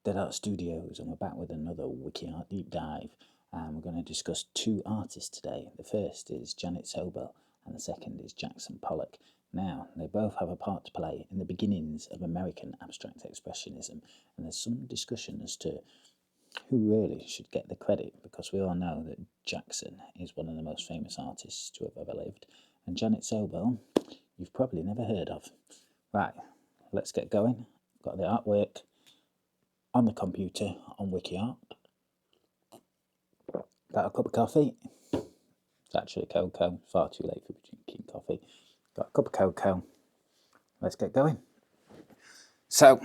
Dead Art Studios, and we're back with another WikiArt deep dive. And we're going to discuss two artists today. The first is Janet Sobel, and the second is Pollock. Now, they both have a part to play in the beginnings of American abstract expressionism, and there's some discussion as to who really should get the credit, because we all know that Jackson is one of the most famous artists to have ever lived, and Janet Sobel, you've probably never heard of. Right, let's get going. Got the artwork on the computer on WikiArt. Got a cup of coffee. It's actually cocoa. Far too late for drinking coffee. Got a cup of cocoa. Let's get going. So,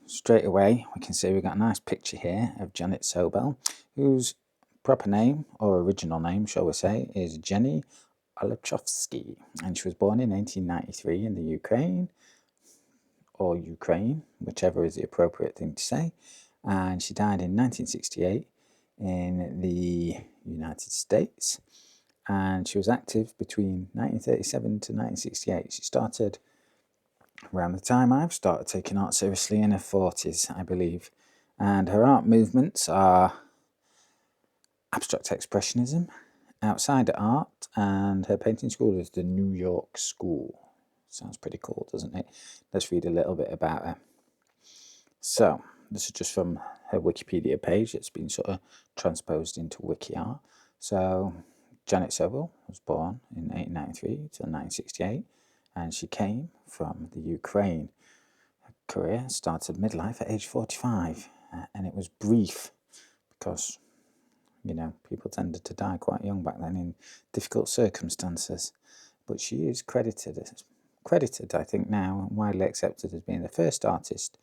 straight away, we can see we've got a nice picture here of Janet Sobel, whose proper name, or original name, shall we say, is Jenny Olachowski. And she was born in 1893 in the Ukraine, or Ukraine, whichever is the appropriate thing to say. And she died in 1968 in the United States. And she was active between 1937 to 1968. She started around the time I've started taking art seriously, in her 40s, I believe. And her art movements are Abstract Expressionism, outside art, and her painting school is the New York School. Sounds pretty cool, doesn't it? Let's read a little bit about her. So, this is just from her Wikipedia page. It's been sort of transposed into WikiArt. So, Janet Sobel was born in 1893 to 1968, and she came from the Ukraine. Her career started midlife at age 45, and it was brief because, you know, people tended to die quite young back then in difficult circumstances. But she is credited, I think now, and widely accepted as being the first artist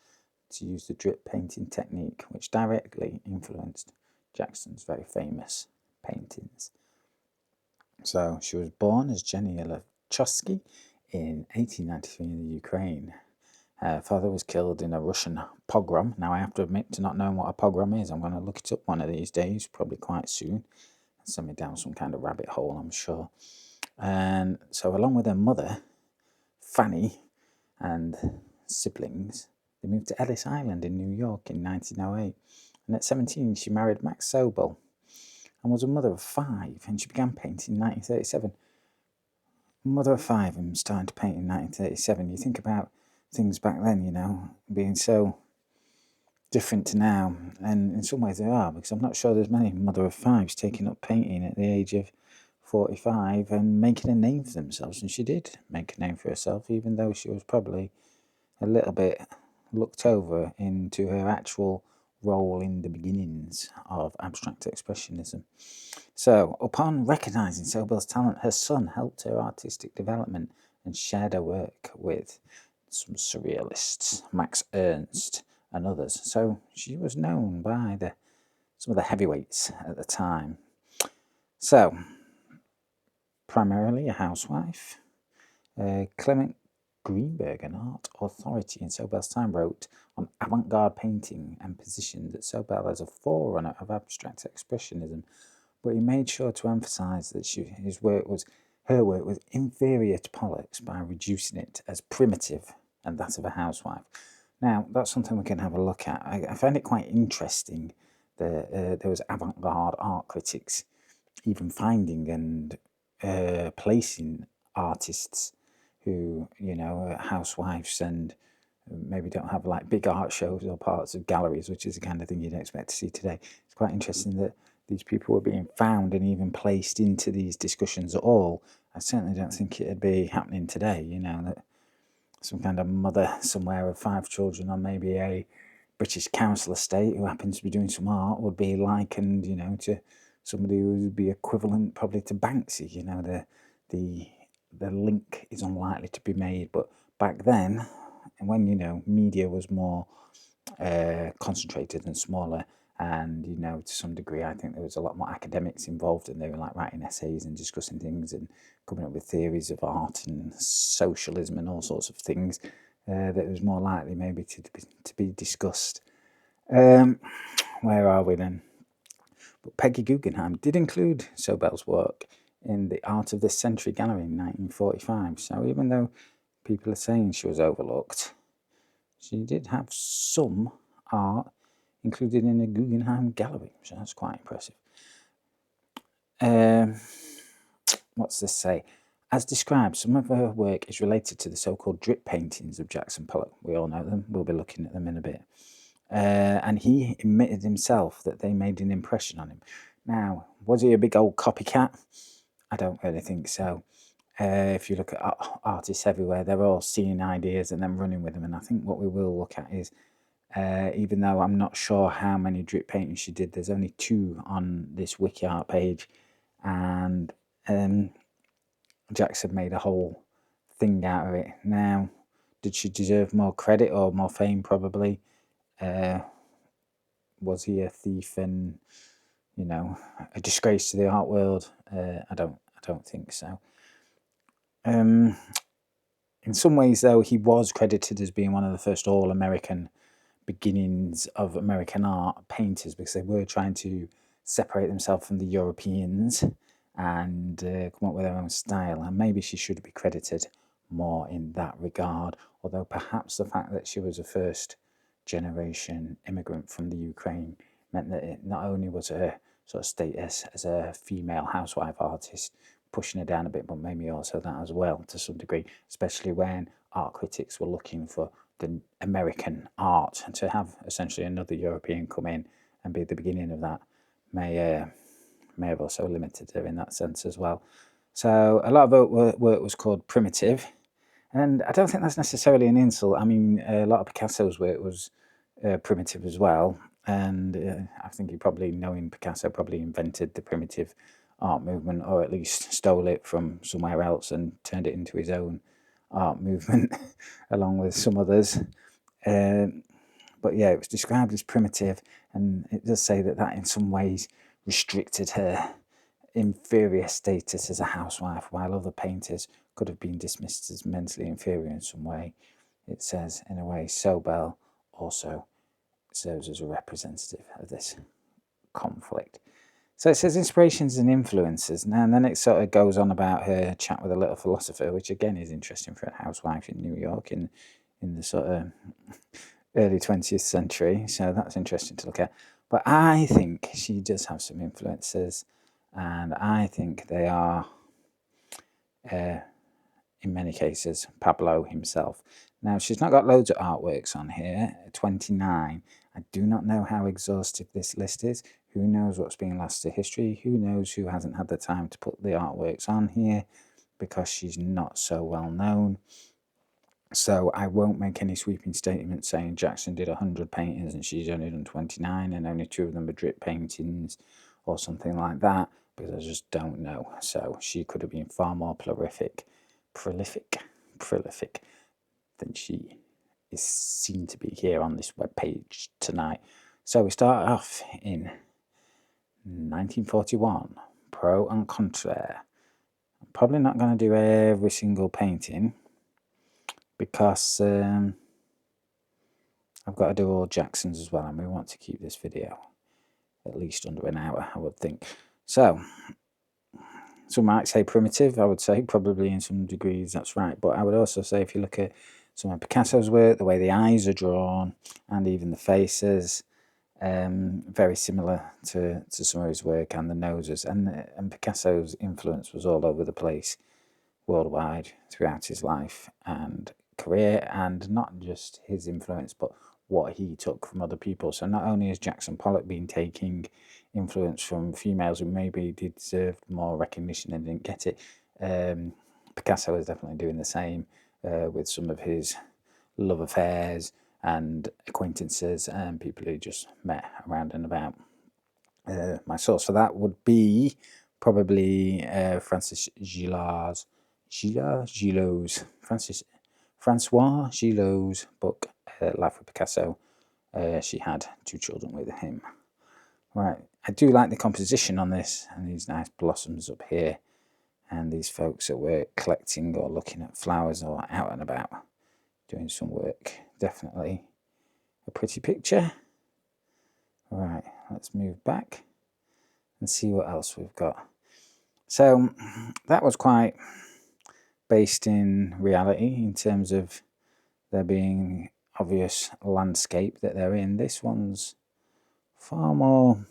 to use the drip painting technique, which directly influenced Jackson's very famous paintings. So she was born as Jenny Olachowski in 1893 in the Ukraine. Her father was killed in a Russian pogrom. Now, I have to admit to not knowing what a pogrom is. I'm going to look it up one of these days, probably quite soon. Send me down some kind of rabbit hole, I'm sure. And so, along with her mother, Fanny, and siblings, they moved to Ellis Island in New York in 1908. And at 17, she married Max Sobel and was a mother of 5. And she began painting in 1937. Mother of 5 and starting to paint in 1937. You think about things back then, you know, being so different to now. And in some ways they are, because I'm not sure there's many mother of 5s taking up painting at the age of 45 and making a name for themselves. And she did make a name for herself, even though she was probably a little bit looked over into her actual role in the beginnings of abstract expressionism. So, upon recognising Sobel's talent, her son helped her artistic development and shared her work with some surrealists, Max Ernst and others. So she was known by some of the heavyweights at the time. So, primarily a housewife, Clement Greenberg, an art authority in Sobel's time, wrote on avant-garde painting and positioned that Sobel as a forerunner of abstract expressionism, but he made sure to emphasise that her work was inferior to Pollock's by reducing it as primitive and that of a housewife. Now, that's something we can have a look at. I find it quite interesting that there was avant-garde art critics even finding and placing artists who, you know, are housewives and maybe don't have like big art shows or parts of galleries, which is the kind of thing you'd expect to see today. It's quite interesting that these people were being found and even placed into these discussions at all. I certainly don't think it'd be happening today, you know, that some kind of mother somewhere of 5 children on maybe a British council estate who happens to be doing some art would be likened, you know, to somebody who would be equivalent probably to Banksy. You know, the link is unlikely to be made. But back then, when, you know, media was more concentrated and smaller, and, you know, to some degree, I think there was a lot more academics involved, and they were like writing essays and discussing things and coming up with theories of art and socialism and all sorts of things that was more likely maybe to be discussed. Where are we then? But Peggy Guggenheim did include Sobel's work in the Art of This Century gallery in 1945. So even though people are saying she was overlooked, she did have some art included in the Guggenheim Gallery, so that's quite impressive. What's this say? As described, some of her work is related to the so-called drip paintings of Jackson Pollock. We all know them. We'll be looking at them in a bit. And he admitted himself that they made an impression on him. Now, was he a big old copycat? I don't really think so. If you look at artists everywhere, they're all seeing ideas and then running with them. And I think what we will look at is, even though I'm not sure how many drip paintings she did, there's only 2 on this WikiArt page. And Jackson made a whole thing out of it. Now, did she deserve more credit or more fame? Probably. Was he a thief and, a disgrace to the art world? I don't think so. In some ways, though, he was credited as being one of the first all-American beginnings of American art painters, because they were trying to separate themselves from the Europeans and come up with their own style. And maybe she should be credited more in that regard, although perhaps the fact that she was a first generation immigrant from the Ukraine meant that it not only was her sort of status as a female housewife artist pushing her down a bit, but maybe also that as well to some degree, especially when art critics were looking for the American art, and to have essentially another European come in and be the beginning of that may have also limited her in that sense as well. So a lot of her work was called primitive, and I don't think that's necessarily an insult. I mean, a lot of Picasso's work was primitive as well, and I think he probably, knowing Picasso, probably invented the primitive art movement, or at least stole it from somewhere else and turned it into his own art movement along with some others. But yeah, it was described as primitive, and it does say that in some ways restricted her inferior status as a housewife, while other painters could have been dismissed as mentally inferior in some way. It says, in a way, Sobel also serves as a representative of this conflict. So it says inspirations and influences. Now, and then it sort of goes on about her chat with a little philosopher, which again is interesting for a housewife in New York in the sort of early 20th century. So that's interesting to look at. But I think she does have some influences, and I think they are, in many cases, Pablo himself. Now, she's not got loads of artworks on here, 29. I do not know how exhaustive this list is. Who knows what's been lost to history? Who knows who hasn't had the time to put the artworks on here because she's not so well known. So I won't make any sweeping statements saying Jackson did 100 paintings and she's only done 29 and only 2 of them are drip paintings or something like that, because I just don't know. So she could have been far more prolific than she is seen to be here on this webpage tonight. So we start off in 1941, pro and contra. I'm probably not going to do every single painting because I've got to do all Jackson's as well, and we want to keep this video at least under an hour, I would think. So some might say primitive. I would say probably in some degrees that's right, but I would also say if you look at some of Picasso's work, the way the eyes are drawn and even the faces, very similar to some of his work, and the noses, and Picasso's influence was all over the place worldwide throughout his life and career, and not just his influence but what he took from other people. So not only has Jackson Pollock been taking influence from females who maybe deserved more recognition and didn't get it, Picasso is definitely doing the same with some of his love affairs and acquaintances and people who just met around and about. My source for that would be probably Francois Gillot's book, Life with Picasso. She had 2 children with him. Right, I do like the composition on this, and these nice blossoms up here, and these folks that were collecting or looking at flowers or out and about doing some work. Definitely a pretty picture. Right, let's move back and see what else we've got. So that was quite based in reality in terms of there being obvious landscape that they're in. This one's far more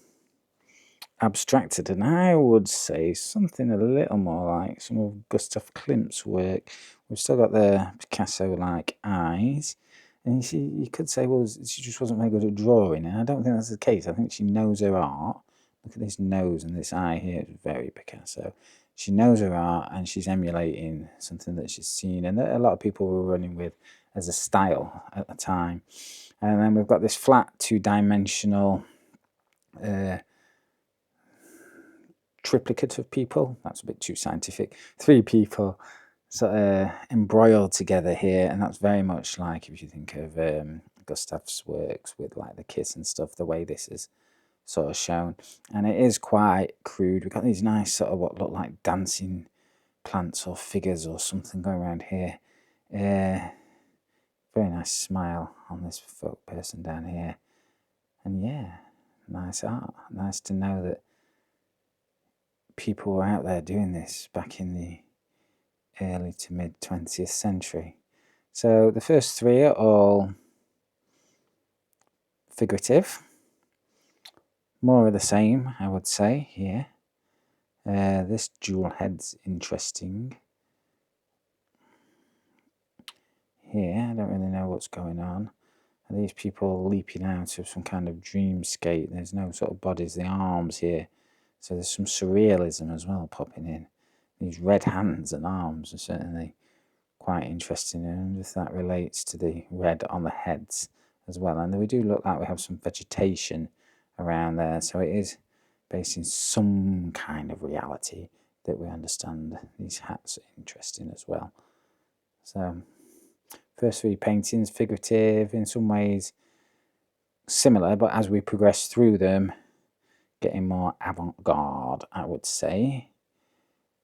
abstracted, and I would say something a little more like some of Gustav Klimt's work. We've still got the Picasso-like eyes, and you could say, well, she just wasn't very good at drawing, and I don't think that's the case. I think she knows her art. Look at this nose and this eye here, it's very Picasso. She knows her art, and she's emulating something that she's seen, and that a lot of people were running with as a style at the time. And then we've got this flat, two-dimensional triplicate of people. That's a bit too scientific. 3 people sort of embroiled together here, and that's very much like if you think of Gustav's works with like the kiss and stuff, the way this is sort of shown. And it is quite crude. We've got these nice sort of what look like dancing plants or figures or something going around here. Very nice smile on this folk person down here. And yeah, nice art. Nice to know that people were out there doing this back in the early to mid 20th century. So the first 3 are all figurative. More of the same, I would say, here. This jewel head's interesting. Here, I don't really know what's going on. Are these people leaping out of some kind of dreamscape? There's no sort of bodies, the arms here. So there's some surrealism as well popping in. These red hands and arms are certainly quite interesting, and if that relates to the red on the heads as well. And we do look like we have some vegetation around there, so it is based in some kind of reality that we understand. These hats are interesting as well. So first 3 paintings, figurative, in some ways similar, but as we progress through them, getting more avant-garde, I would say.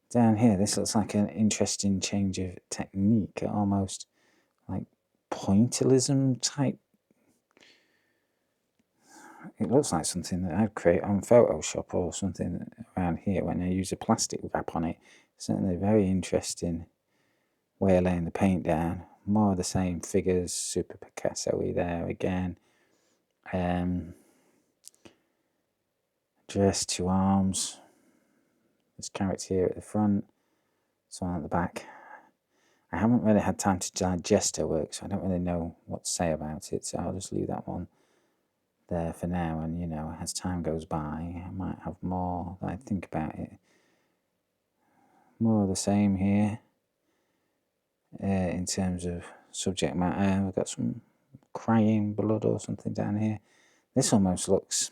Down here, this looks like an interesting change of technique, almost like pointillism type. It looks like something that I'd create on Photoshop or something around here when I use a plastic wrap on it. Certainly a very interesting way of laying the paint down. More of the same figures, super Picasso-y there again. Dress, 2 arms. This character here at the front, someone at the back. I haven't really had time to digest her work, so I don't really know what to say about it, so I'll just leave that one there for now, and as time goes by, I might have more that I think about it. More of the same here in terms of subject matter. We've got some crying blood or something down here. This almost looks,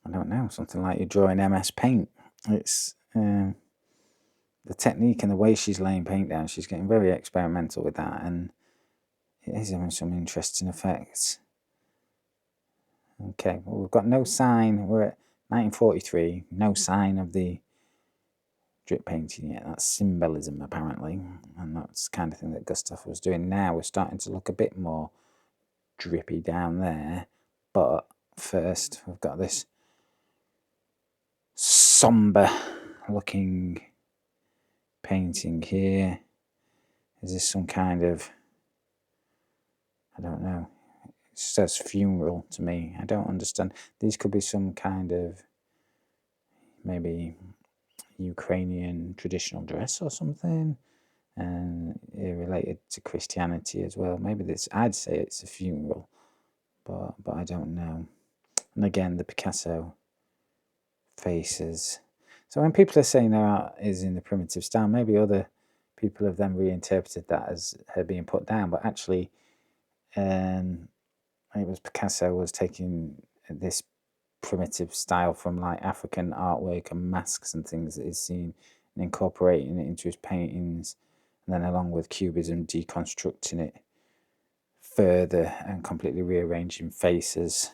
I don't know, something like you're drawing MS Paint. It's the technique and the way she's laying paint down, she's getting very experimental with that, and it is having some interesting effects. Okay, well, we've got no sign. We're at 1943, no sign of the drip painting yet. That's symbolism, apparently, and that's the kind of thing that Gustav was doing. Now we're starting to look a bit more drippy down there, but first we've got this somber looking painting here. Is this some kind of, I don't know, it says funeral to me. I don't understand. These could be some kind of maybe Ukrainian traditional dress or something, and related to Christianity as well. Maybe this, I'd say it's a funeral, but I don't know. And again, the Picasso faces. So when people are saying their art is in the primitive style, maybe other people have then reinterpreted that as her being put down, but actually it was Picasso was taking this primitive style from like African artwork and masks and things that he's seen and incorporating it into his paintings, and then along with Cubism deconstructing it further and completely rearranging faces.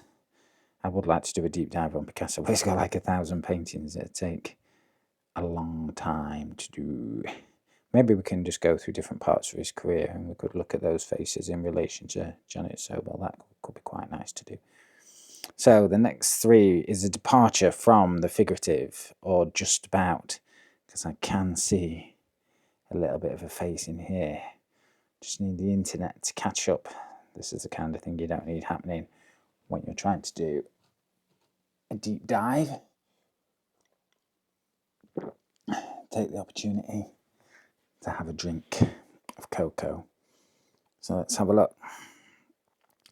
I would like to do a deep dive on Picasso, but he's got like 1,000 paintings that take a long time to do. Maybe we can just go through different parts of his career and we could look at those faces in relation to Janet Sobel. That could be quite nice to do. So the next 3 is a departure from the figurative, or just about, because I can see a little bit of a face in here. Just need the internet to catch up. This is the kind of thing you don't need happening when you're trying to do a deep dive. Take the opportunity to have a drink of cocoa. So let's have a look.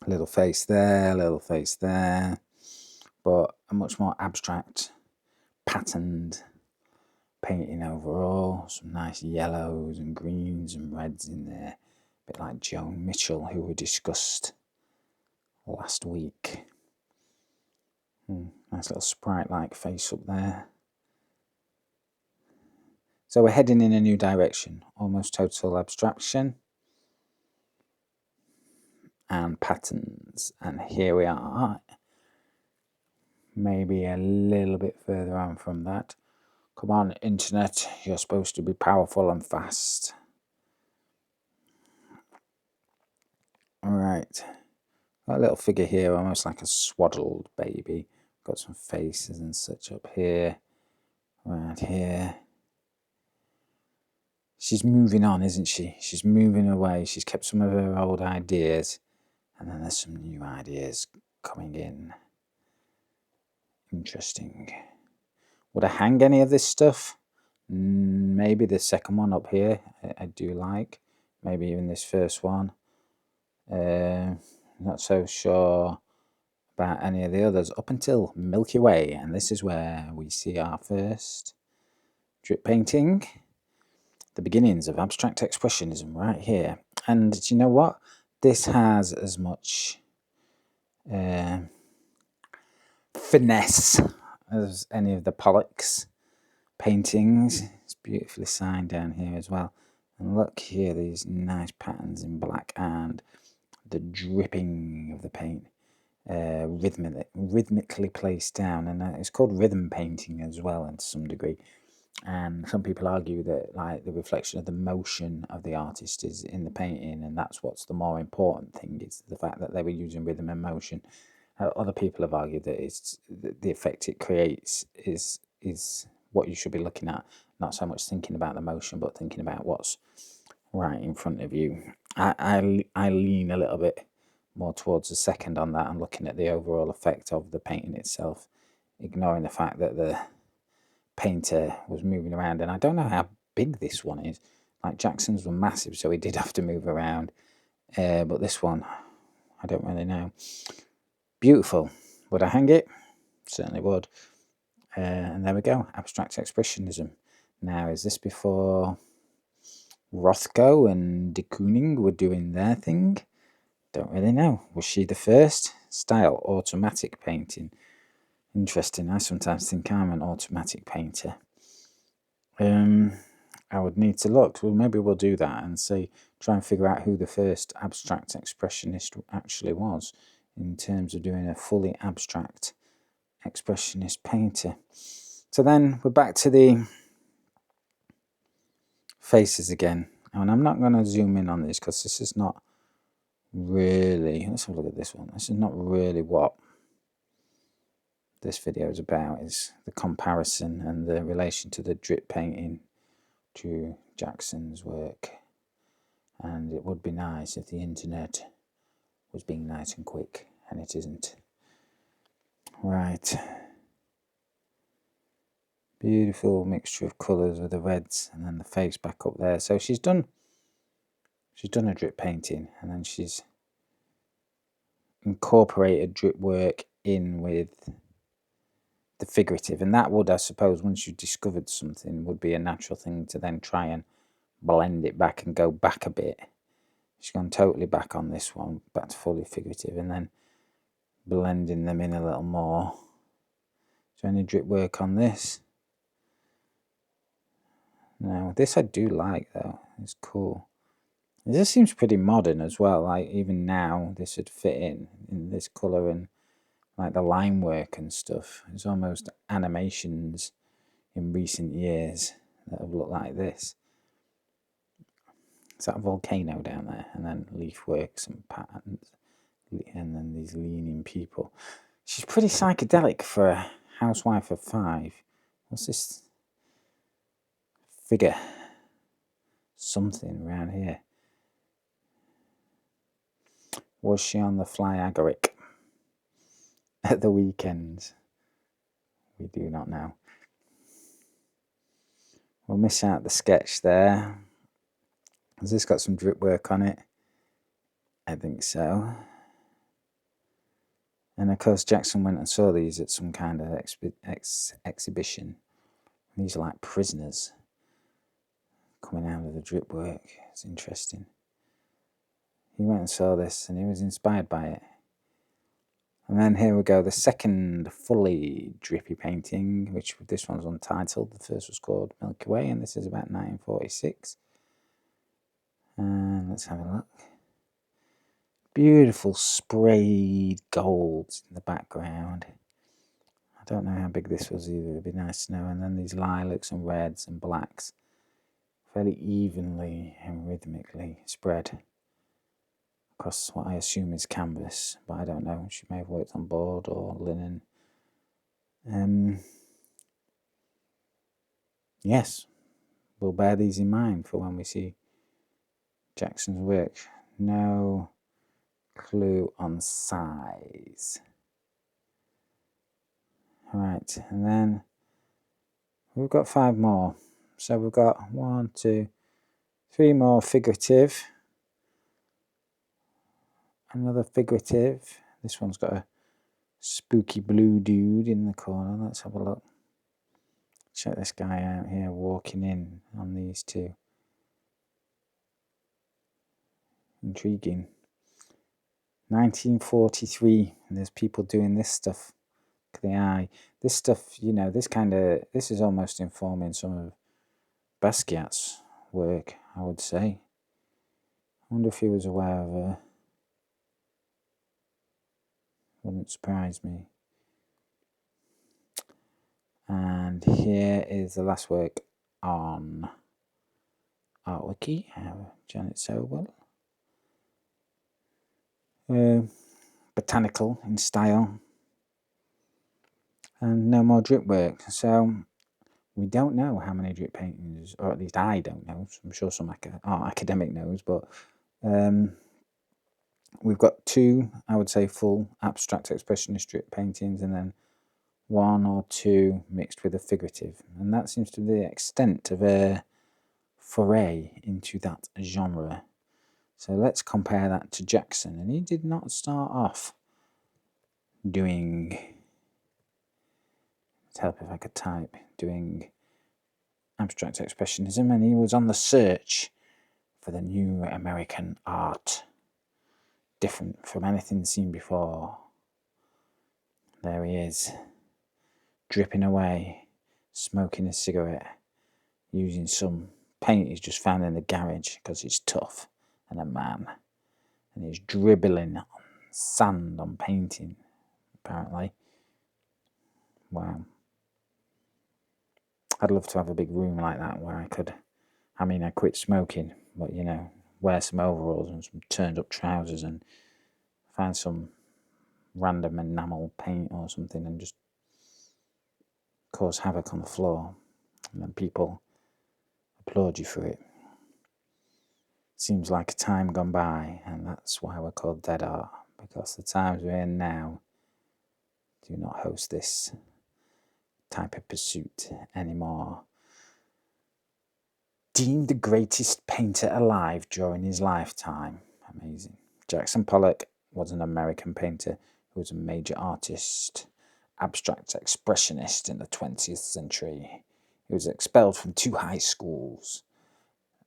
A little face there, but a much more abstract, patterned painting overall. Some nice yellows and greens and reds in there. A bit like Joan Mitchell, who we discussed last week. Nice little sprite-like face up there. So we're heading in a new direction, almost total abstraction and patterns. And here we are, maybe a little bit further on from that. Come on, internet, you're supposed to be powerful and fast. All right, got a little figure here, almost like a swaddled baby. Got some faces and such up here, right here. She's moving on, isn't she? She's moving away. She's kept some of her old ideas, and then there's some new ideas coming in. Interesting. Would I hang any of this stuff? Maybe the second one up here, I do like. Maybe even this first one. Not so sure about any of the others up until Milky Way, and this is where we see our first drip painting. The beginnings of abstract expressionism right here. And do you know what? This has as much finesse as any of the Pollock's paintings. It's beautifully signed down here as well. And look here, these nice patterns in black and the dripping of the paint rhythmically placed down. And it's called rhythm painting as well, to some degree. And some people argue that like the reflection of the motion of the artist is in the painting, and that's what's the more important thing, is the fact that they were using rhythm and motion. Other people have argued that it's the effect it creates is what you should be looking at, not so much thinking about the motion, but thinking about what's right in front of you. I lean a little bit more towards the second on that, and looking at the overall effect of the painting itself, ignoring the fact that the painter was moving around. And I don't know how big this one is. Like Jackson's were massive, so he did have to move around. But this one, I don't really know. Beautiful. Would I hang it? Certainly would. And there we go. Abstract Expressionism. Now, is this before Rothko and de Kooning were doing their thing? Don't really know. Was she the first? Style, automatic painting. Interesting. I sometimes think I'm an automatic painter. I would need to look. Well, maybe we'll do that and see, try and figure out who the first abstract expressionist actually was in terms of doing a fully abstract expressionist painter. So then we're back to the faces again. And I'm not going to zoom in on this because this is not really, let's have a look at this one. This is not really what this video is about, is the comparison and the relation to the drip painting to Jackson's work. And it would be nice if the internet was being nice and quick, and it isn't. Right. Beautiful mixture of colours with the reds, and then the face back up there. So she's done a drip painting, and then she's incorporated drip work in with the figurative, and that would, I suppose, once you discovered something, would be a natural thing to then try and blend it back and go back a bit. She's gone totally back on this one, back to fully figurative, and then blending them in a little more. Is there any drip work on this? No, this I do like though. It's cool. This seems pretty modern as well. Like even now, this would fit in this color, and like the line work and stuff. It's almost animations in recent years that have looked like this. It's that volcano down there, and then leaf work, some patterns, and then these leaning people. She's pretty psychedelic for a housewife of 5. What's this figure? Something around here. Was she on the fly agoric at the weekends? We do not know. We'll miss out the sketch there. Has this got some drip work on it? I think so. And of course, Jackson went and saw these at some kind of exhibition. These are like prisoners coming out of the drip work. It's interesting. He went and saw this and he was inspired by it. And then here we go, the second fully drippy painting, which this one's untitled. The first was called Milky Way, and this is about 1946. And let's have a look. Beautiful sprayed gold in the background. I don't know how big this was either, it'd be nice to know. And then these lilacs and reds and blacks, fairly evenly and rhythmically spread across what I assume is canvas, but I don't know. She may have worked on board or linen. Yes, we'll bear these in mind for when we see Jackson's work. No clue on size. Right, and then we've got 5 more. So we've got 1, 2, 3 more figurative. Another figurative. This one's got a spooky blue dude in the corner. Let's have a look. Check this guy out here walking in on these two. Intriguing. 1943, and there's people doing this stuff. Look at the eye. This stuff, you know, this is almost informing some of Basquiat's work, I would say. I wonder if he was aware of her. Wouldn't surprise me. And here is the last work on ArtWiki, Janet Sobel. Botanical in style. And no more drip work. So we don't know how many drip paintings, or at least I don't know. I'm sure some art academic knows, but we've got 2, I would say, full abstract expressionist drip paintings, and then 1 or 2 mixed with a figurative. And that seems to be the extent of a foray into that genre. So let's compare that to Jackson. And he did not start off doing, let's help if I could type, doing abstract expressionism, and he was on the search for the new American art, different from anything seen before. There he is, dripping away, smoking a cigarette, using some paint he's just found in the garage because he's tough and a man, and he's dribbling sand on painting, apparently. Wow. I'd love to have a big room like that where I could, I quit smoking, but you know, wear some overalls and some turned up trousers and find some random enamel paint or something and just cause havoc on the floor, and then people applaud you for it. Seems like a time gone by, and that's why we're called Dead Art, because the times we're in now do not host this type of pursuit anymore. Deemed the greatest painter alive during his lifetime. Amazing. Jackson Pollock was an American painter who was a major artist, abstract expressionist in the 20th century. He was expelled from 2 high schools,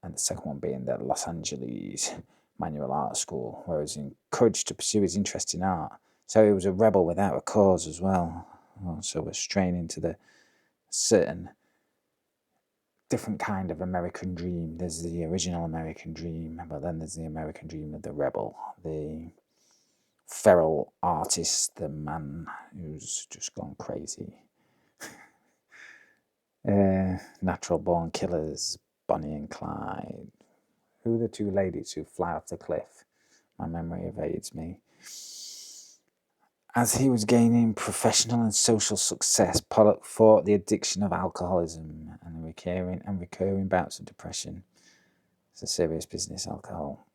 and the second one being the Los Angeles Manual Art School, where he was encouraged to pursue his interest in art. So he was a rebel without a cause as well. So we're straying into the certain different kind of American dream. There's the original American dream, but then there's the American dream of the rebel, the feral artist, the man who's just gone crazy. Natural Born Killers, Bonnie and Clyde. Who are the 2 ladies who fly off the cliff? My memory evades me. As he was gaining professional and social success, Pollock fought the addiction of alcoholism and recurring bouts of depression. It's a serious business, alcohol.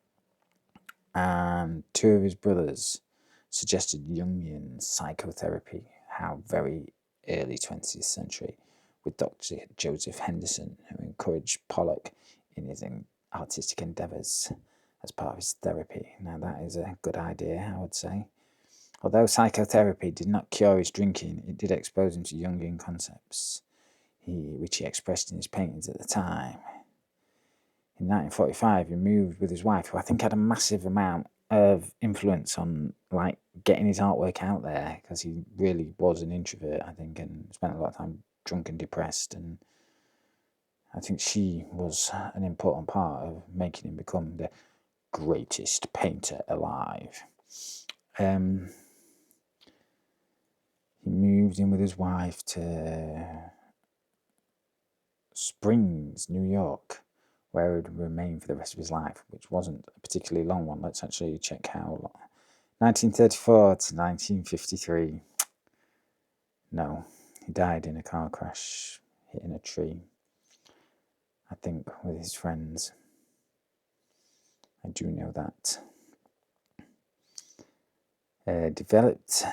and two of his brothers suggested Jungian psychotherapy, how very early 20th century, with Dr. Joseph Henderson, who encouraged Pollock in his artistic endeavours as part of his therapy. Now that is a good idea, I would say. Although psychotherapy did not cure his drinking, it did expose him to Jungian concepts, which he expressed in his paintings at the time. In 1945, he moved with his wife, who I think had a massive amount of influence on like getting his artwork out there, because he really was an introvert, I think, and spent a lot of time drunk and depressed. And I think she was an important part of making him become the greatest painter alive. He moved in with his wife to Springs, New York, where he would remain for the rest of his life, which wasn't a particularly long one. Let's actually check how long. 1934 to 1953. No, he died in a car crash, hitting a tree, I think, with his friends. I do know that. Developed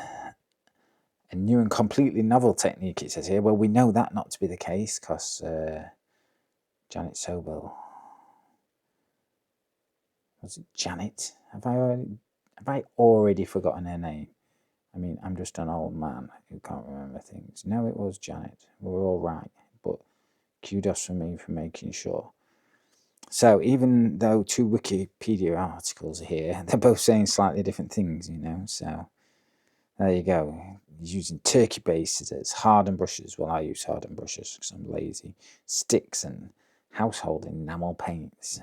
a new and completely novel technique, it says here. Well, we know that not to be the case, because Janet Sobel. Was it Janet? Have I already forgotten her name? I mean, I'm just an old man who can't remember things. No, it was Janet. We're all right. But kudos for me for making sure. So even though two Wikipedia articles are here, they're both saying slightly different things, So there you go. He's using turkey base scissors, hardened brushes. Well, I use hardened brushes because I'm lazy. Sticks and household enamel paints.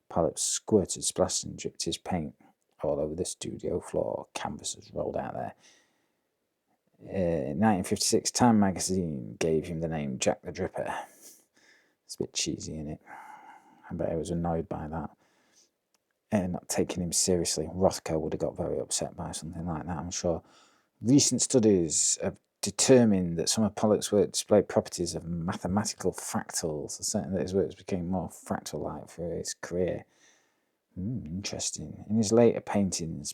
Pollock squirted, splashed, and dripped his paint all over the studio floor. Canvases rolled out there. In 1956, Time magazine gave him the name Jack the Dripper. It's a bit cheesy, isn't it? I bet he was annoyed by that. And not taking him seriously. Rothko would have got very upset by something like that, I'm sure. Recent studies have determined that some of Pollock's work displayed properties of mathematical fractals. Certainly that his works became more fractal-like for his career. Interesting. In his later paintings,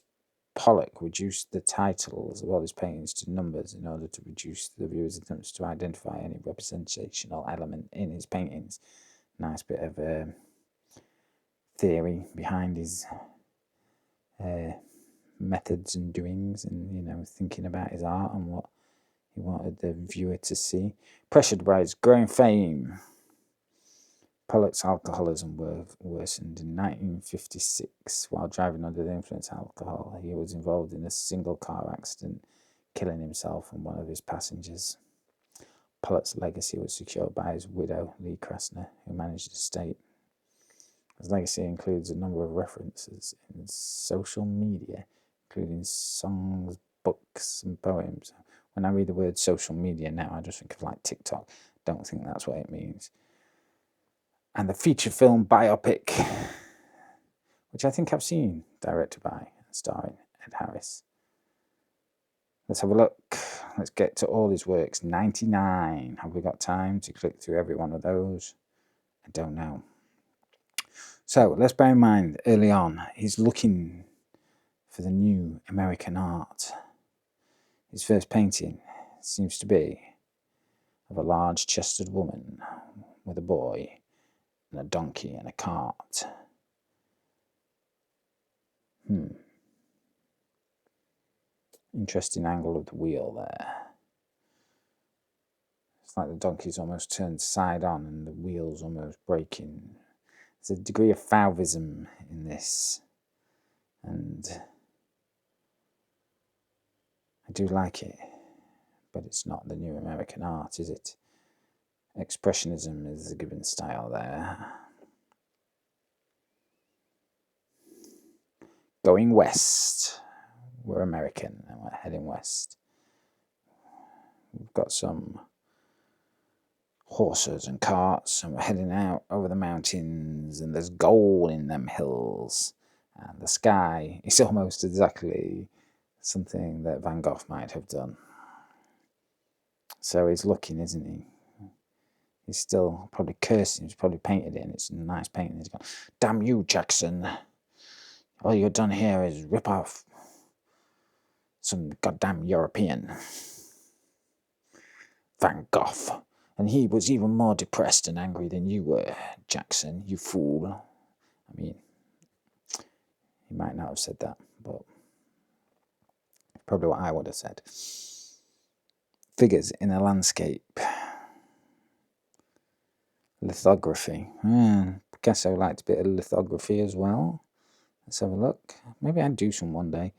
Pollock reduced the titles of all his paintings to numbers in order to reduce the viewer's attempts to identify any representational element in his paintings. Nice bit of theory behind his methods and doings, and thinking about his art and what he wanted the viewer to see. Pressured by his growing fame, Pollock's alcoholism worsened. In 1956, while driving under the influence of alcohol, he was involved in a single car accident, killing himself and one of his passengers. Pollock's legacy was secured by his widow, Lee Krasner, who managed his estate. His legacy includes a number of references in social media, including songs, books, and poems. When I read the word social media now, I just think of like TikTok. Don't think that's what it means. And the feature film biopic, which I think I've seen, directed by and starring Ed Harris. Let's have a look. Let's get to all his works. 99. Have we got time to click through every one of those? I don't know. So let's bear in mind, early on, he's looking for the new American art. His first painting seems to be of a large-chested woman with a boy and a donkey and a cart. Interesting angle of the wheel there. It's like the donkey's almost turned side on and the wheel's almost breaking. There's a degree of Fauvism in this, and I do like it, but it's not the new American art, is it? Expressionism is the given style there. Going west. We're American and we're heading west. We've got some horses and carts and we're heading out over the mountains and there's gold in them hills. And the sky is almost exactly something that Van Gogh might have done. So he's looking, isn't he? He's still probably cursing. He's probably painted it and it's a nice painting. He's gone, damn you, Jackson. All you've done here is rip off some goddamn European, Van Gogh. And he was even more depressed and angry than you were, Jackson, you fool. I mean, he might not have said that, but probably what I would have said. Figures in a landscape. Lithography. Picasso liked a bit of lithography as well. Let's have a look. Maybe I'd do some one day.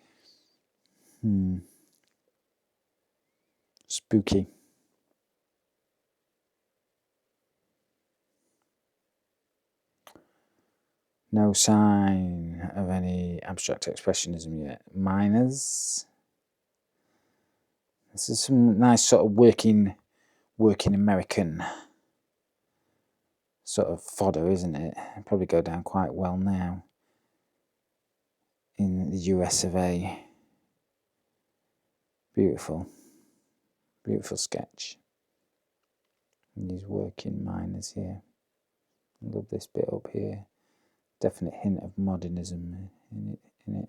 Spooky. No sign of any abstract expressionism yet. Minors. This is some nice sort of working American sort of fodder, isn't it? It'll probably go down quite well now in the US of A. Beautiful. Beautiful sketch. And these working minors here. I love this bit up here. Definite hint of modernism in it.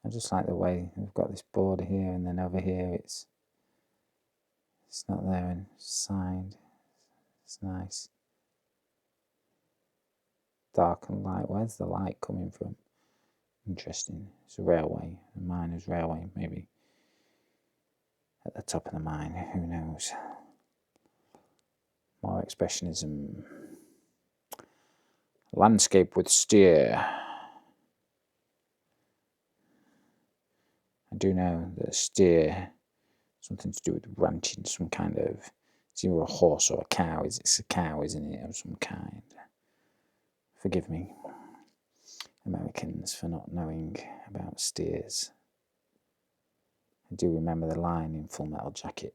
I just like the way we've got this border here, and then over here it's not there and signed. It's nice. Dark and light. Where's the light coming from? Interesting. It's a railway, a miner's railway, maybe at the top of the mine. Who knows? More expressionism. Landscape with steer. I do know that steer, something to do with ranching, some kind of, it's either a horse or a cow. It's a cow, isn't it, of some kind. Forgive me, Americans, for not knowing about steers. I do remember the line in Full Metal Jacket.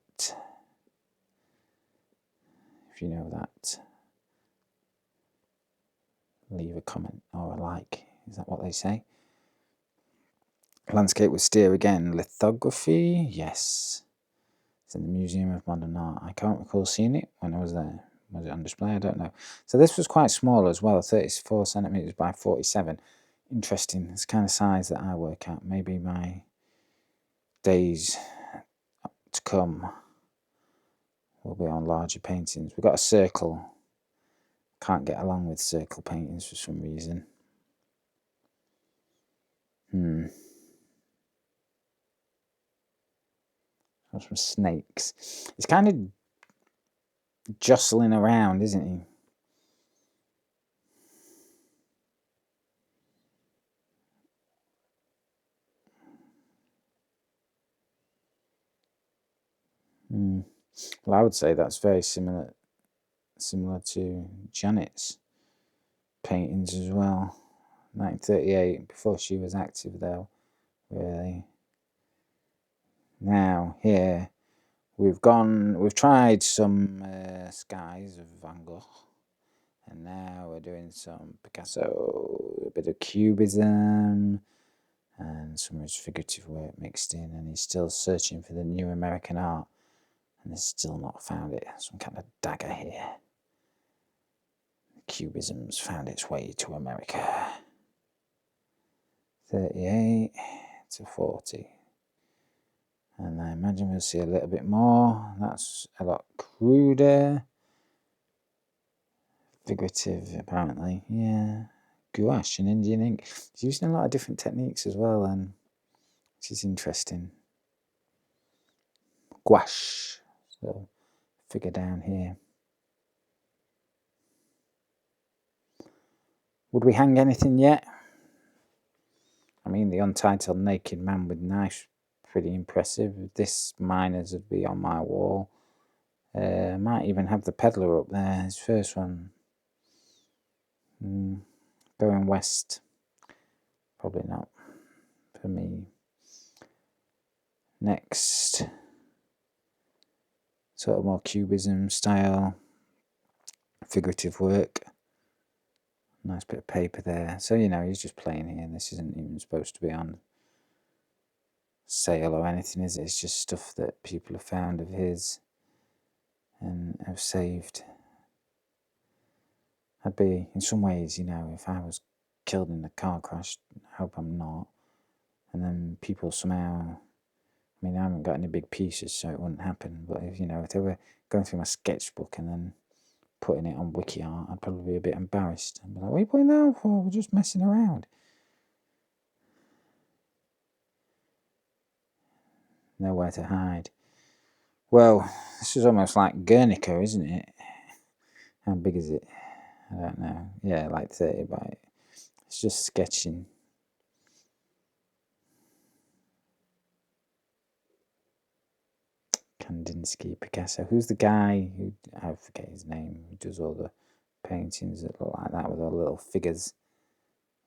If you know that, leave a comment or a like. Is that what they say? Landscape with steer again. Lithography, yes. It's in the Museum of Modern Art. I can't recall seeing it when I was there. Was it on display? I don't know. So this was quite small as well, 34 centimeters by 47. Interesting. It's the kind of size that I work at. Maybe my days to come will be on larger paintings. We've got a circle. Can't get along with circle paintings for some reason. Those from snakes. It's kind of jostling around, isn't he? Well, I would say that's very similar to Janet's paintings as well. 1938, before she was active though, really. Now here we've tried some skies of Van Gogh, and now we're doing some Picasso, a bit of cubism, and some of his figurative work mixed in, and he's still searching for the new American art, and has still not found it. Some kind of dagger here. Cubism's found its way to America. 38 to 40. And I imagine we'll see a little bit more. That's a lot cruder. Figurative, apparently. Yeah. Gouache and Indian ink. He's using a lot of different techniques as well, and which is interesting. Gouache. So, figure down here. Would we hang anything yet? I mean, the untitled naked man with knife, pretty impressive. This miners would be on my wall. Might even have the peddler up there, his first one. Going west. Probably not for me. Next, sort of more cubism style, figurative work. Nice bit of paper there. So, he's just playing here. This isn't even supposed to be on sale or anything, is it? It's just stuff that people have found of his and have saved. I'd be, in some ways, if I was killed in a car crash. I hope I'm not. And then people somehow, I mean, I haven't got any big pieces, so it wouldn't happen. But if they were going through my sketchbook and then putting it on WikiArt, I'd probably be a bit embarrassed. I'd be like, what are you putting that on for? We're just messing around. Nowhere to hide. Well, this is almost like Guernica, isn't it? How big is it? I don't know. Yeah, like 30 by. It's just sketching. Kandinsky, Picasso. Who's the guy who, I forget his name, who does all the paintings that look like that with all the little figures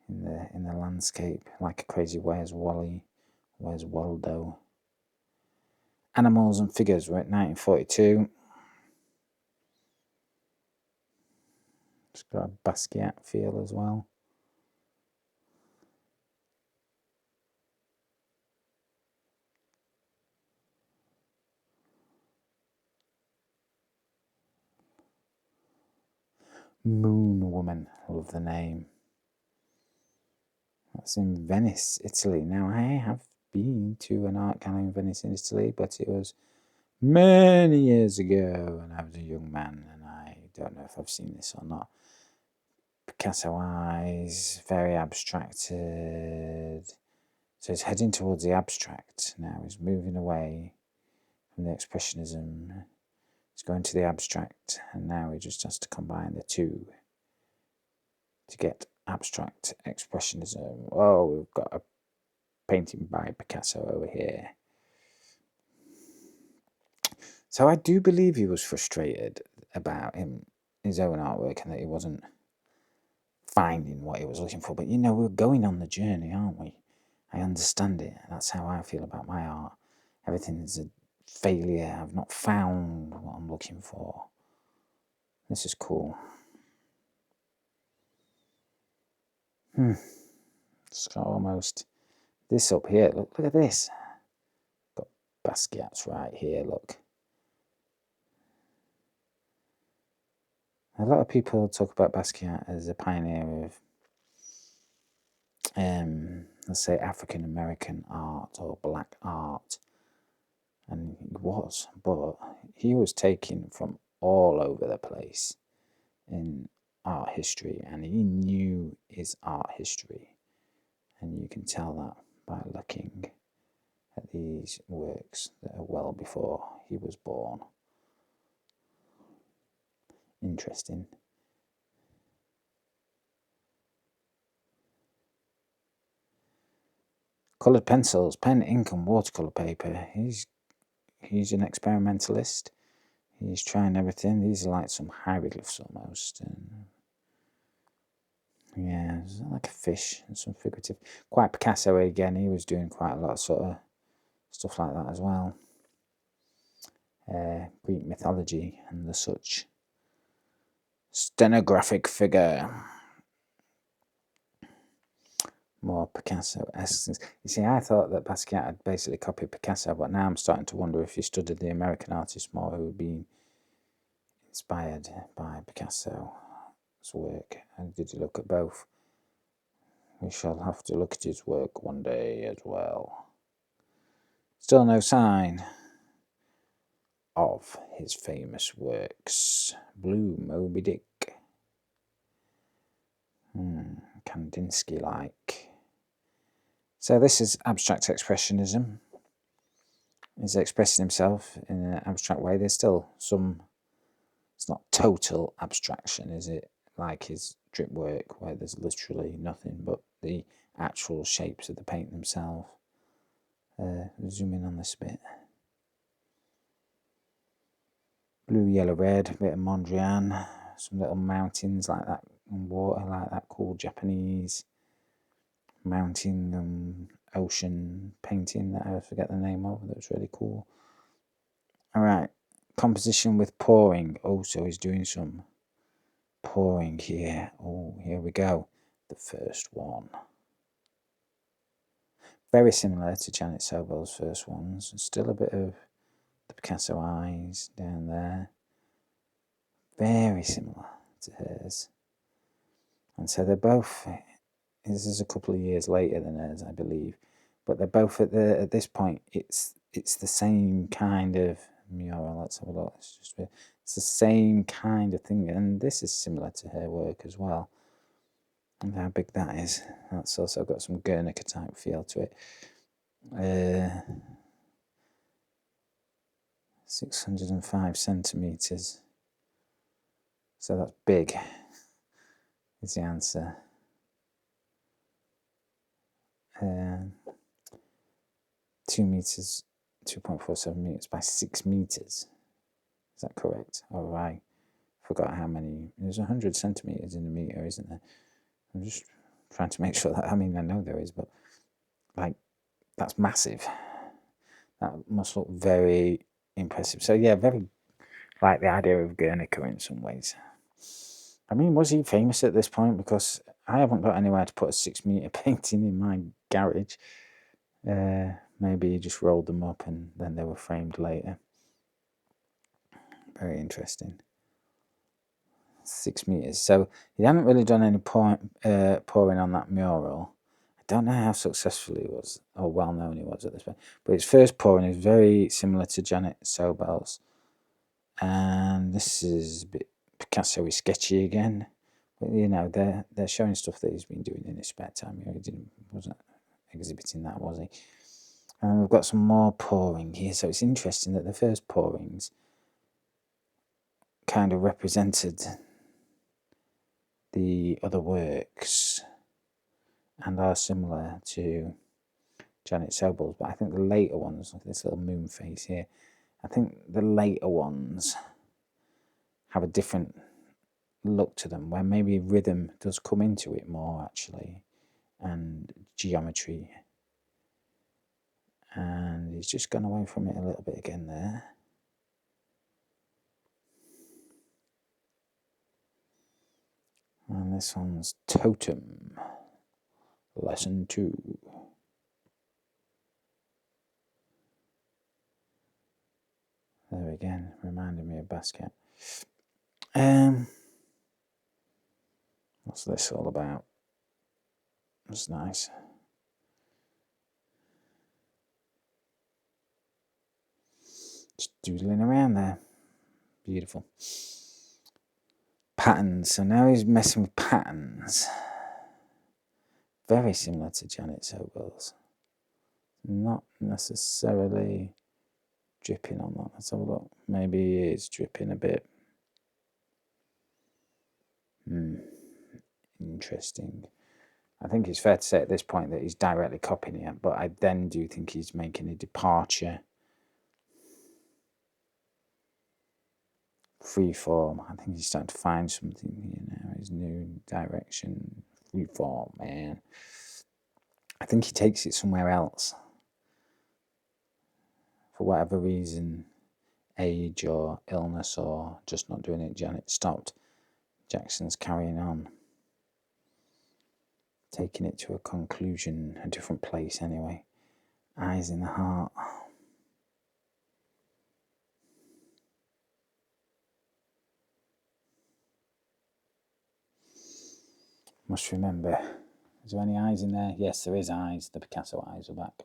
in the landscape, like a crazy Where's Wally, Where's Waldo. Animals and Figures were at 1942. It's got a Basquiat feel as well. Moon Woman, love the name. That's in Venice, Italy. Now, I have been to an art gallery in Venice, Italy, but it was many years ago when I was a young man, and I don't know if I've seen this or not. Picasso eyes, very abstracted. So he's heading towards the abstract now. He's moving away from the expressionism. He's going to the abstract, and now he just has to combine the two to get abstract expressionism. Oh, we've got a painting by Picasso over here. So I do believe he was frustrated about his own artwork, and that he wasn't finding what he was looking for. But we're going on the journey, aren't we? I understand it. That's how I feel about my art. Everything's a failure. I've not found what I'm looking for. This is cool. It's got almost this up here. Look at this. Got Basquiat's right here. Look. A lot of people talk about Basquiat as a pioneer of, let's say, African-American art or black art. And he was, but he was taken from all over the place in art history, and he knew his art history. And you can tell that by looking at these works that are well before he was born. Interesting. Coloured pencils, pen, ink, and watercolour paper. He's an experimentalist. He's trying everything. These are like some hieroglyphs almost. And yeah, it's like a fish and some figurative. Quite Picasso again. He was doing quite a lot of sort of stuff like that as well. Greek mythology and the such. Stenographic figure. More Picasso-esque. You see, I thought that Basquiat had basically copied Picasso, but now I'm starting to wonder if he studied the American artists more who had been inspired by Picasso's work. And did he look at both? We shall have to look at his work one day as well. Still no sign of his famous works. Blue Moby Dick. Kandinsky-like. So this is abstract expressionism. He's expressing himself in an abstract way. There's still some, it's not total abstraction, is it? Like his drip work, where there's literally nothing but the actual shapes of the paint themselves. Zoom in on this bit. Blue, yellow, red, a bit of Mondrian, some little mountains like that, and water like that, cool Japanese mountain and ocean painting that I forget the name of. That was really cool. All right, composition with pouring. Oh, so he's doing some pouring here. Oh, here we go. The first one. Very similar to Janet Sobel's first ones. Still a bit of the Picasso eyes down there. Very similar to hers. And so they're both This is a couple of years later than hers, I believe. But they're both at this point. It's the same kind of mural. Let's have a look. It's the same kind of thing, and this is similar to her work as well. And how big that is. That's also got some Guernica type feel to it. 605 centimeters. So that's big, is the answer. 2 meters, 2.47 meters by 6 meters. Is that correct? Oh, I forgot how many. There's 100 centimeters in a meter, isn't there? I'm just trying to make sure that, I know there is, but like, that's massive. That must look very impressive. So yeah, very like the idea of Guernica in some ways. Was he famous at this point? Because I haven't got anywhere to put a 6 meter painting in my garage. Maybe he just rolled them up and then they were framed later. Very interesting. 6 meters. So he hadn't really done any pouring on that mural. I don't know how successful he was or well known he was at this point. But his first pouring is very similar to Janet Sobel's. And this is a bit Picasso-y sketchy again. But they're showing stuff that he's been doing in his spare time. He wasn't exhibiting that, was he? And we've got some more pouring here. So it's interesting that the first pourings kind of represented the other works and are similar to Janet Sobel's, but I think the later ones, like this little moon face here, I think the later ones have a different look to them, where maybe rhythm does come into it more actually, and geometry. And he's just gone away from it a little bit again there. And this one's Totem, Lesson 2. There again, reminding me of Basquiat. What's this all about? That's nice. Just doodling around there. Beautiful. Patterns. So now he's messing with patterns. Very similar to Janet Sobel's. Not necessarily dripping on that. Let's have a look. Maybe he is dripping a bit. Interesting. I think it's fair to say at this point that he's directly copying it, but I then do think he's making a departure. Freeform. I think he's starting to find something here now. His new direction. Freeform, man. I think he takes it somewhere else. For whatever reason, age or illness or just not doing it, Janet stopped. Jackson's carrying on. Taking it to a conclusion, a different place anyway. Eyes in the heart. Must remember. Is there any eyes in there? Yes, there is eyes. The Picasso eyes are back.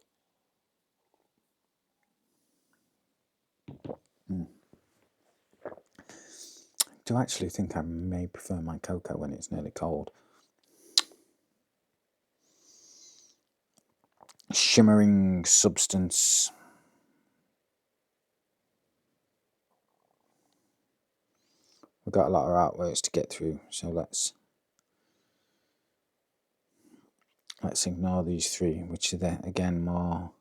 I do actually think I may prefer my cocoa when it's nearly cold. Shimmering substance. We've got a lot of artworks to get through, so let's ignore these three, which are again more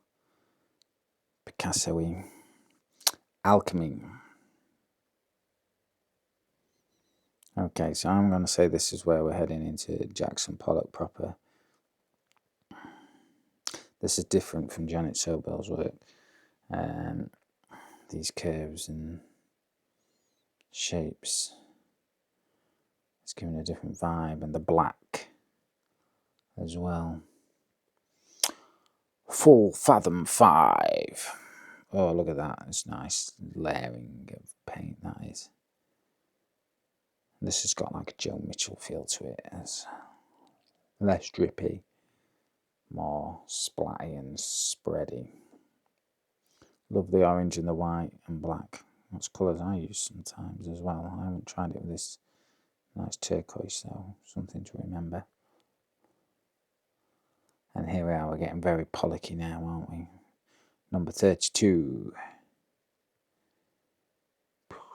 Picasso-y. Alchemy. Okay, so I'm going to say this is where we're heading into Jackson Pollock proper. This is different from Janet Sobel's work. These curves and shapes. It's giving a different vibe, and the black as well. Full Fathom 5. Oh, look at that. It's nice layering of paint, that is. This has got like a Joe Mitchell feel to it. As less drippy, more splatty and spready. Love the orange and the white and black. That's colours I use sometimes as well. I haven't tried it with this nice turquoise though, something to remember. And here we are, we're getting very Pollocky now, aren't we? Number 32.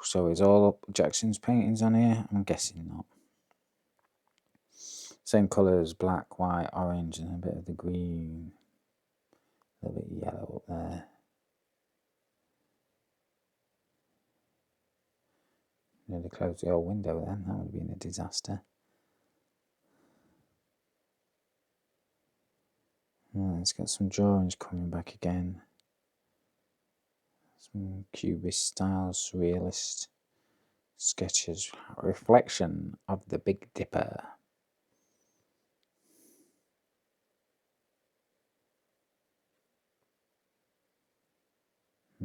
So is all Jackson's paintings on here? I'm guessing not. Same colours, black, white, orange, and a bit of the green. A little bit of yellow up there. Nearly closed the old window then, that would have been a disaster. It's got some drawings coming back again. Some cubist style, surrealist sketches. Reflection of the Big Dipper. I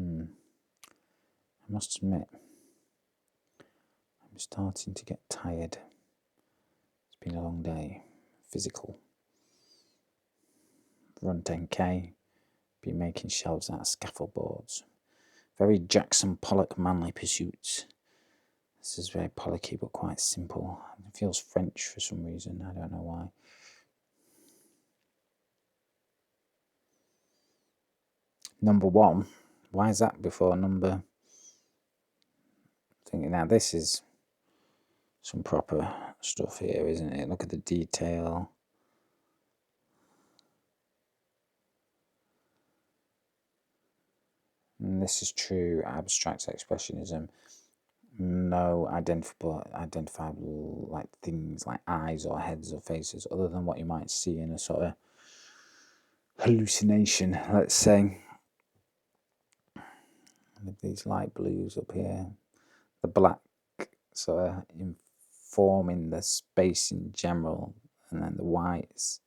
must admit, I'm starting to get tired. It's been a long day. Physical. Run 10k. Been making shelves out of scaffold boards. Very Jackson Pollock manly pursuits. This is very Pollocky but quite simple. It feels French for some reason, I don't know why. Number 1. Why is that before number? Thinking now this is some proper stuff here, isn't it? Look at the detail. And this is true abstract expressionism. No identifiable like things like eyes or heads or faces other than what you might see in a sort of hallucination, let's say. With these light blues up here, the black sort of informing the space in general, and then the whites,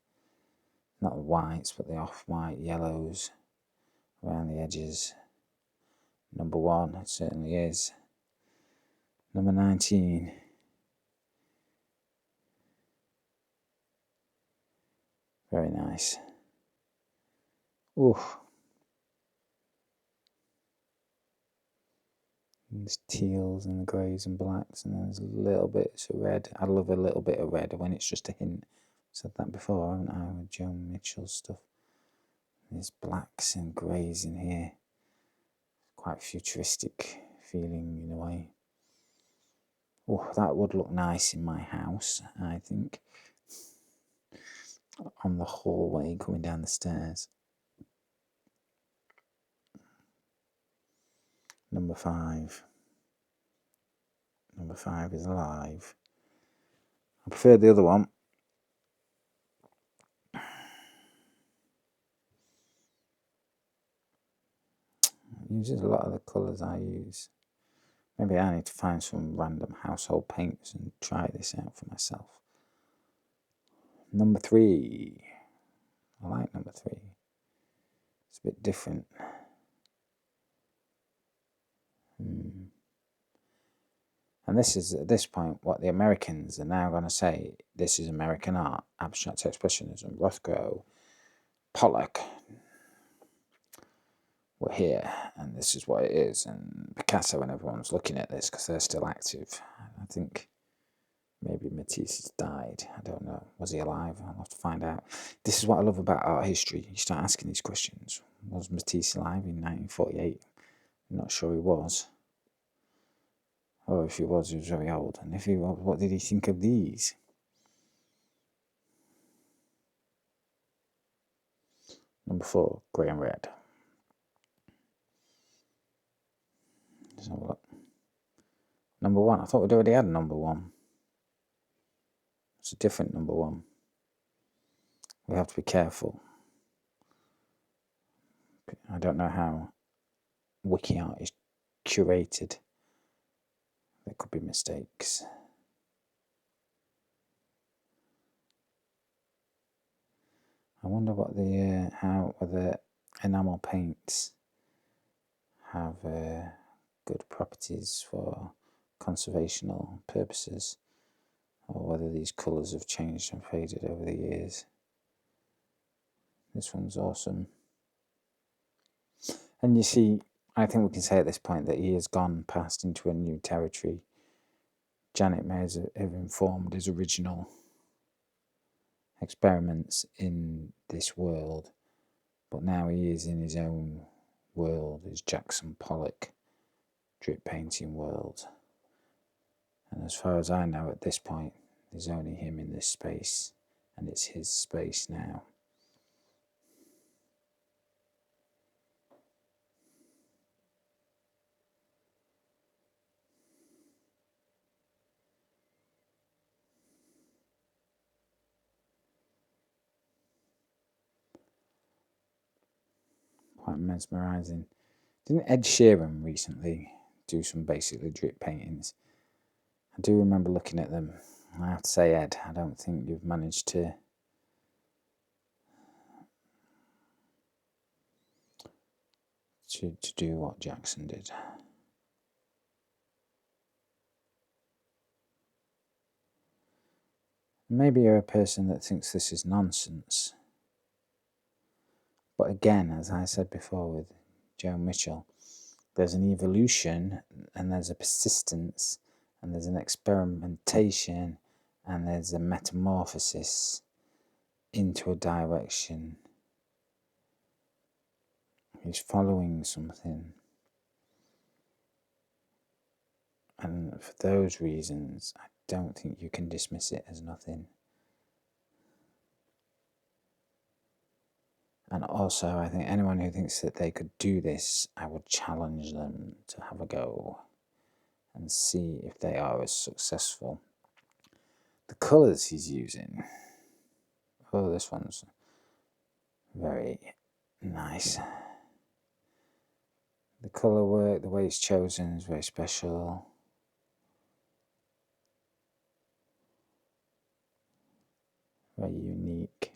not the whites but the off-white yellows around the edges. Number 1, it certainly is. Number 19. Very nice. Ooh. There's teals and the greys and blacks, and there's a little bit of red. I love a little bit of red when it's just a hint. I've said that before, haven't I, with Joe Mitchell's stuff. There's blacks and greys in here. Quite futuristic feeling in a way. Oh, that would look nice in my house, I think. On the hallway coming down the stairs. Number 5. Number 5 is alive. I prefer the other one. It uses a lot of the colours I use. Maybe I need to find some random household paints and try this out for myself. Number 3. I like number 3. It's a bit different. And this is, at this point, what the Americans are now going to say. This is American art, abstract expressionism, Rothko, Pollock. We're here, and this is what it is. And Picasso and everyone's looking at this because they're still active. I think maybe Matisse has died. I don't know. Was he alive? I'll have to find out. This is what I love about art history. You start asking these questions. Was Matisse alive in 1948? I'm not sure he was. Or if he was very old. And if he was, what did he think of these? Number 4, grey and red. Let's have a look. Number 1. I thought we'd already had number 1. It's a different number 1. We have to be careful. I don't know how WikiArt is curated. There could be mistakes. I wonder what the how whether enamel paints have good properties for conservational purposes. or whether these colours have changed and faded over the years. This one's awesome. And you see, I think we can say at this point that he has gone past into a new territory. Janet may have informed his original experiments in this world, but now he is in his own world, his Jackson Pollock drip painting world. And as far as I know at this point, there's only him in this space, and it's his space now. Quite mesmerising. Didn't Ed Sheeran recently do some basically drip paintings? I do remember looking at them. I have to say, Ed, I don't think you've managed to do what Jackson did. Maybe you're a person that thinks this is nonsense. But again, as I said before with Joe Mitchell, there's an evolution and there's a persistence and there's an experimentation and there's a metamorphosis into a direction. He's following something. And for those reasons, I don't think you can dismiss it as nothing. And also, I think anyone who thinks that they could do this, I would challenge them to have a go and see if they are as successful. The colours he's using. Oh, this one's very nice. The colour work, the way it's chosen is very special. Very unique.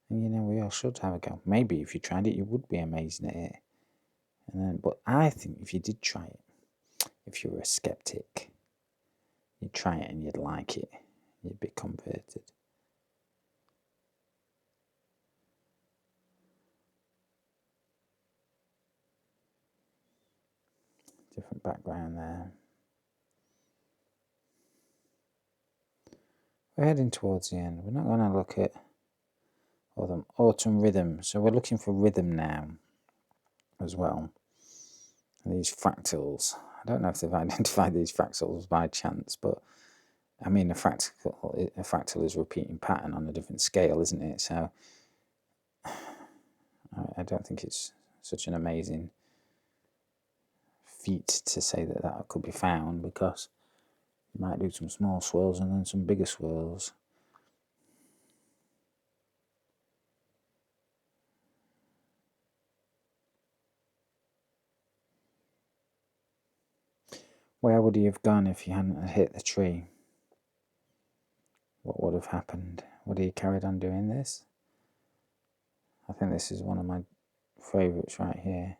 And you know, we all should have a go. Maybe if you tried it, you would be amazing at it. But I think if you did try it, if you were a skeptic, you'd try it and you'd like it. You'd be converted. Different background there. We're heading towards the end. We're not going to look at autumn rhythm. So we're looking for rhythm now as well. And these fractals. I don't know if they've identified these fractals by chance, but I mean, a fractal is a repeating pattern on a different scale, isn't it? So I don't think it's such an amazing feat to say that that could be found, because you might do some small swirls and then some bigger swirls. Where would he have gone if he hadn't hit the tree? What would have happened? Would he have carried on doing this? I think this is one of my favourites right here.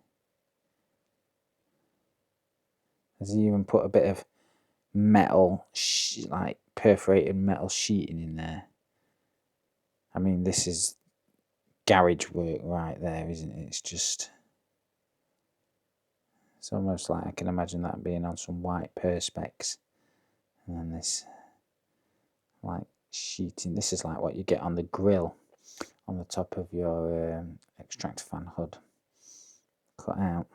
Has he even put a bit of metal, like perforated metal sheeting in there? I mean, this is garage work right there, isn't it? It's almost like I can imagine that being on some white perspex. And then this, like, sheeting. This is like what you get on the grill on the top of your extract fan hood. Cut out.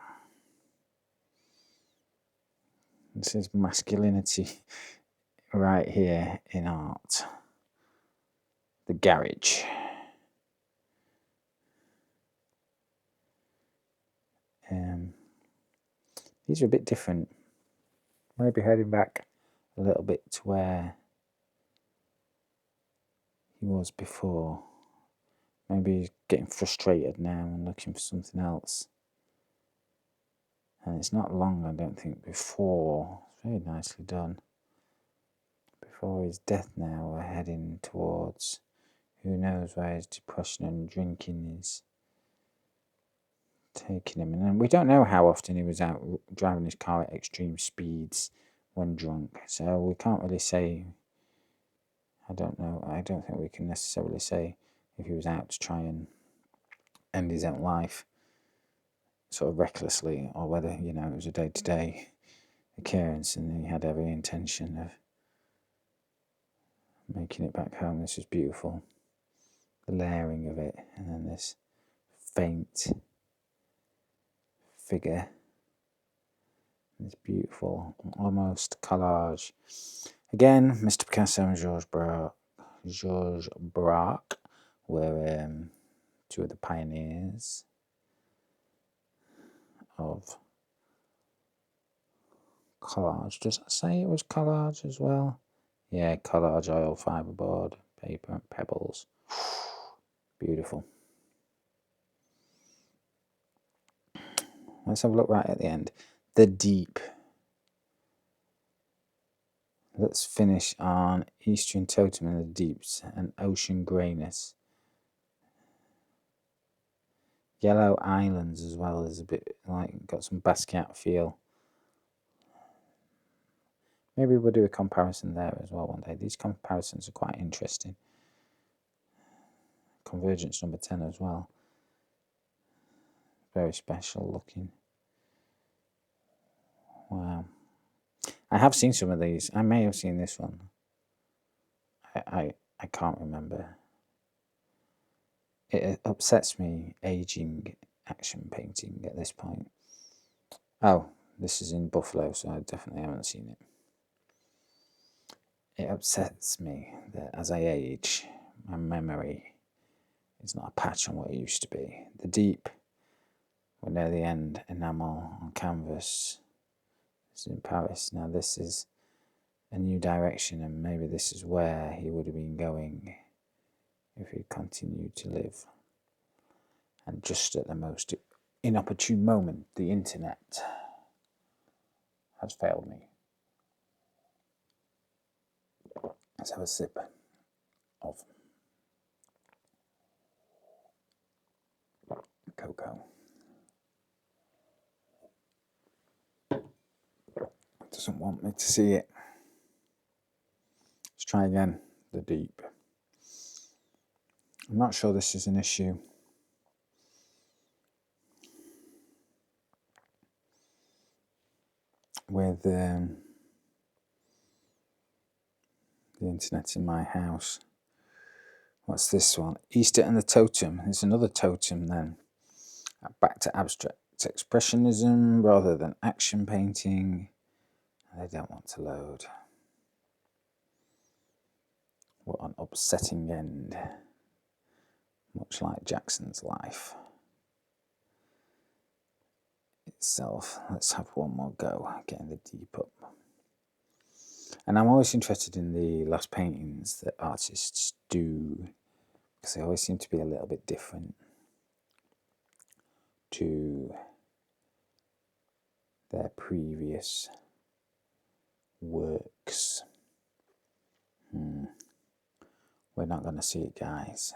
This is masculinity right here in art. The garage. These are a bit different. Maybe heading back a little bit to where he was before. Maybe he's getting frustrated now and looking for something else. And it's not long, I don't think, before. It's very nicely done. Before his death now, we're heading towards who knows where his depression and drinking is taking him. And we don't know how often he was out driving his car at extreme speeds when drunk. So we can't really say. I don't know. I don't think we can necessarily say if he was out to try and end his own life sort of recklessly, or whether, it was a day-to-day occurrence and he had every intention of making it back home. This was beautiful. The layering of it, and then this faint figure. This beautiful, almost collage. Again, Mr. Picasso and Georges Braque were two of the pioneers of collage. Does that say it was collage as well? Yeah, collage, oil, fiberboard, paper and pebbles. Beautiful. Let's have a look right at the end. The deep. Let's finish on Eastern Totem in the deeps and ocean greyness. Yellow islands as well as a bit like got some Basquiat feel. Maybe we'll do a comparison there as well one day. These comparisons are quite interesting. Convergence number 10 as well. Very special looking. Wow. I have seen some of these. I may have seen this one. I can't remember. It upsets me aging action painting at this point. Oh, this is in Buffalo, so I definitely haven't seen it. It upsets me that as I age, my memory is not a patch on what it used to be. The deep, we're near the end, enamel on canvas. This is in Paris. Now this is a new direction, and maybe this is where he would have been going if he continued to live. And just at the most inopportune moment, the internet has failed me. Let's have a sip of cocoa. Doesn't want me to see it. Let's try again. The deep. I'm not sure this is an issue. With the internet in my house. What's this one? Easter and the Totem. There's another totem then. Back to abstract expressionism rather than action painting. They don't want to load. What an upsetting end. Much like Jackson's life itself. Let's have one more go, getting the deep up. And I'm always interested in the last paintings that artists do, because they always seem to be a little bit different to their previous works. We're not going to see it, guys.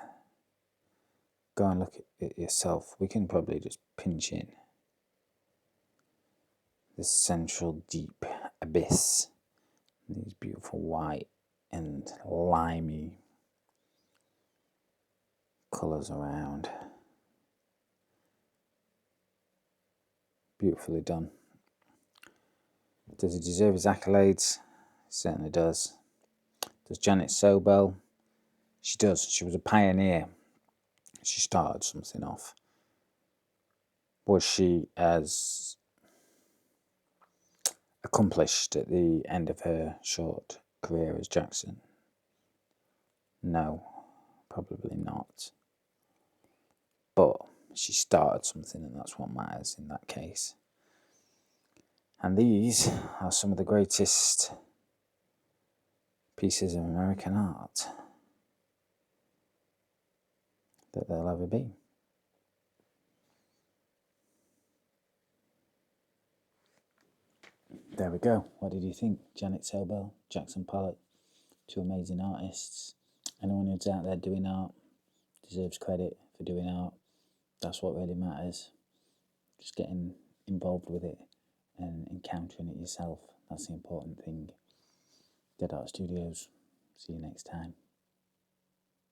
Go and look at it yourself. We can probably just pinch in this central deep abyss. These beautiful white and limey colours around. Beautifully done. Does he deserve his accolades? He certainly does. Does Janet Sobel? She does. She was a pioneer. She started something off. Was she as accomplished at the end of her short career as Jackson? No, probably not. But she started something, and that's what matters in that case. And these are some of the greatest pieces of American art that there'll ever be. There we go. What did you think? Janet Sobel, Jackson Pollock, two amazing artists. Anyone who's out there doing art deserves credit for doing art. That's what really matters. just getting involved with it and encountering it yourself. That's the important thing. Dead Art Studios. See you next time.